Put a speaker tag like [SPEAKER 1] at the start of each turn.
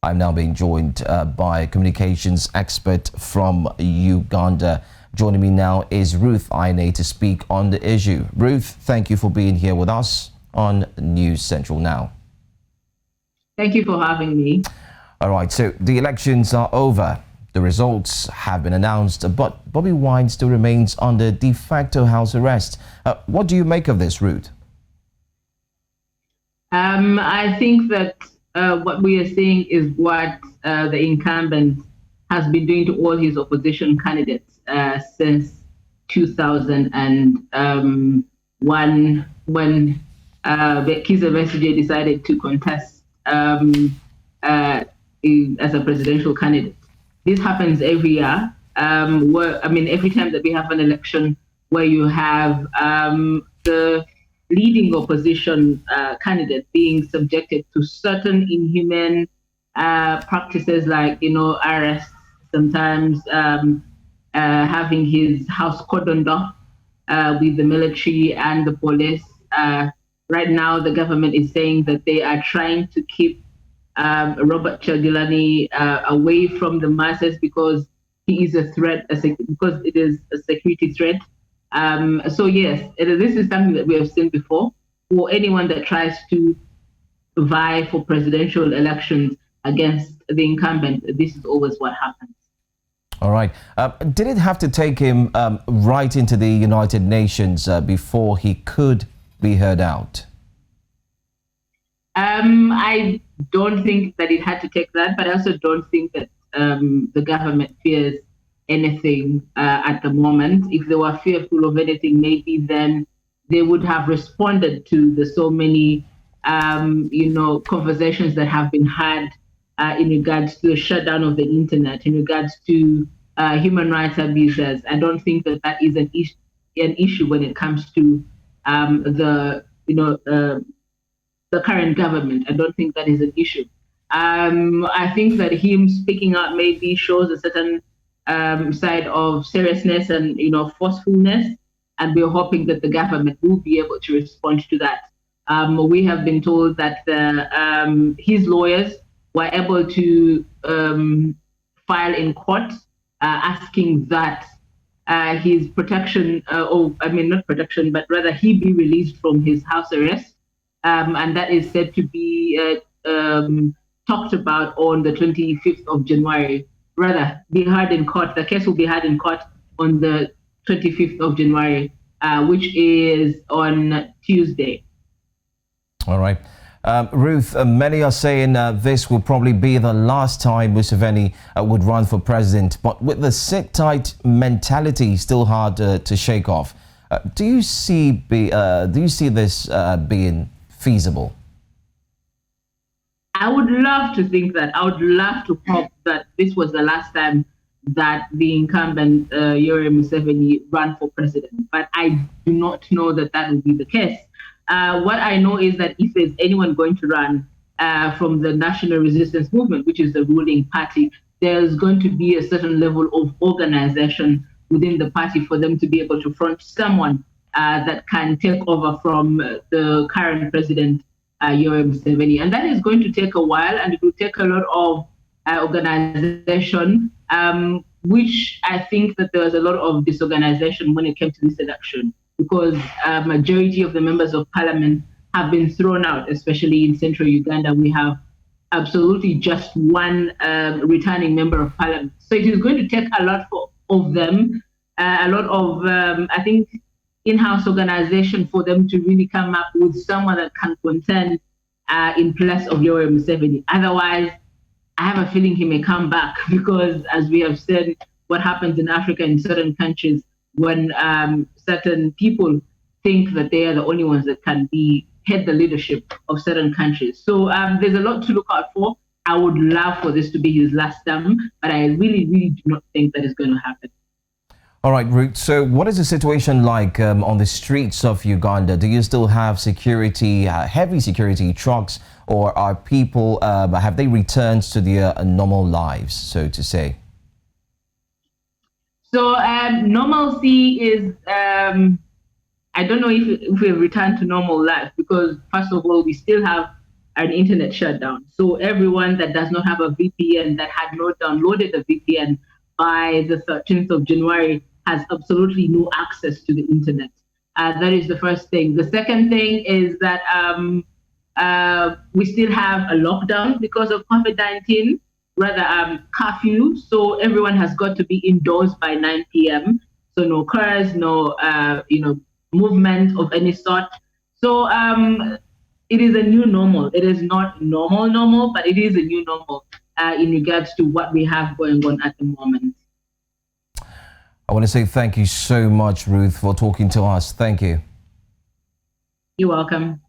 [SPEAKER 1] I'm now being joined by a communications expert from Uganda. Joining me now is Ruth Aine to speak on the issue. Ruth, thank you for being here with us on Newscentral Now.
[SPEAKER 2] Thank you for having me.
[SPEAKER 1] All right, so the elections are over. The results have been announced, but Bobi Wine still remains under de facto house arrest. What do you make of this, Ruth?
[SPEAKER 2] I think that what we are seeing is what the incumbent has been doing to all his opposition candidates since 2001, when Kizza Besigye decided to contest as a presidential candidate. This happens every year. Every time that we have an election where you have the leading opposition candidate being subjected to certain inhuman practices, like arrests, sometimes having his house cordoned off with the military and the police. Right now, the government is saying that they are trying to keep Robert Kyagulanyi away from the masses because he is a threat, because it is a security threat. So yes, this is something that we have seen before. For anyone that tries to vie for presidential elections against the incumbent, this is always what happens.
[SPEAKER 1] All right. Did it have to take him right into the United Nations before he could be heard out?
[SPEAKER 2] I don't think that it had to take that, but I also don't think that the government fears anything at the moment. If they were fearful of anything, maybe then they would have responded to the so many, conversations that have been had in regards to the shutdown of the internet, in regards to human rights abuses. I don't think that that is an issue when it comes to the current government. I don't think that is an issue. I think that him speaking out maybe shows a certain side of seriousness and forcefulness, and we're hoping that the government will be able to respond to that. We have been told that his lawyers were able to file in court asking that his protection, not protection, but rather he be released from his house arrest. And that is said to be talked about on the 25th of January. Rather, be heard in court. The case will be heard in court on the 25th of January, which is on Tuesday.
[SPEAKER 1] All right. Ruth, many are saying this will probably be the last time Museveni would run for president, but with the sit-tight mentality still hard to shake off, do you see this being feasible?
[SPEAKER 2] I would love to think that. I would love to hope that this was the last time that the incumbent Yoweri Museveni ran for president, but I do not know that that will be the case. What I know is that if there's anyone going to run from the National Resistance Movement, which is the ruling party, there's going to be a certain level of organization within the party for them to be able to front someone that can take over from the current president, Yoweri Museveni. And that is going to take a while, and it will take a lot of organization, which I think that there was a lot of disorganization when it came to this election, because a majority of the members of parliament have been thrown out, especially in central Uganda. We have absolutely just one returning member of parliament. So it is going to take a lot of them, a lot of, I think, in-house organization for them to really come up with someone that can contend in place of Yoweri Museveni. Otherwise, I have a feeling he may come back, because as we have said, what happens in Africa in certain countries when certain people think that they are the only ones that can head the leadership of certain countries. So there's a lot to look out for. I would love for this to be his last term, but I really, really do not think that is going to happen.
[SPEAKER 1] All right, Ruth. So what is the situation like on the streets of Uganda? Do you still have security, heavy security trucks, or are people, have they returned to their normal lives, so to say?
[SPEAKER 2] So normalcy is, I don't know if we have returned to normal life, because first of all, we still have an internet shutdown. So everyone that does not have a VPN, that had not downloaded the VPN by the 13th of January, has absolutely no access to the internet. That is the first thing. The second thing is that we still have a lockdown because of COVID-19, rather curfew. So everyone has got to be indoors by 9 p.m. So no cars, no movement of any sort. So it is a new normal. It is not normal, but it is a new normal in regards to what we have going on at the moment.
[SPEAKER 1] I want to say thank you so much, Ruth, for talking to us. Thank you.
[SPEAKER 2] You're welcome.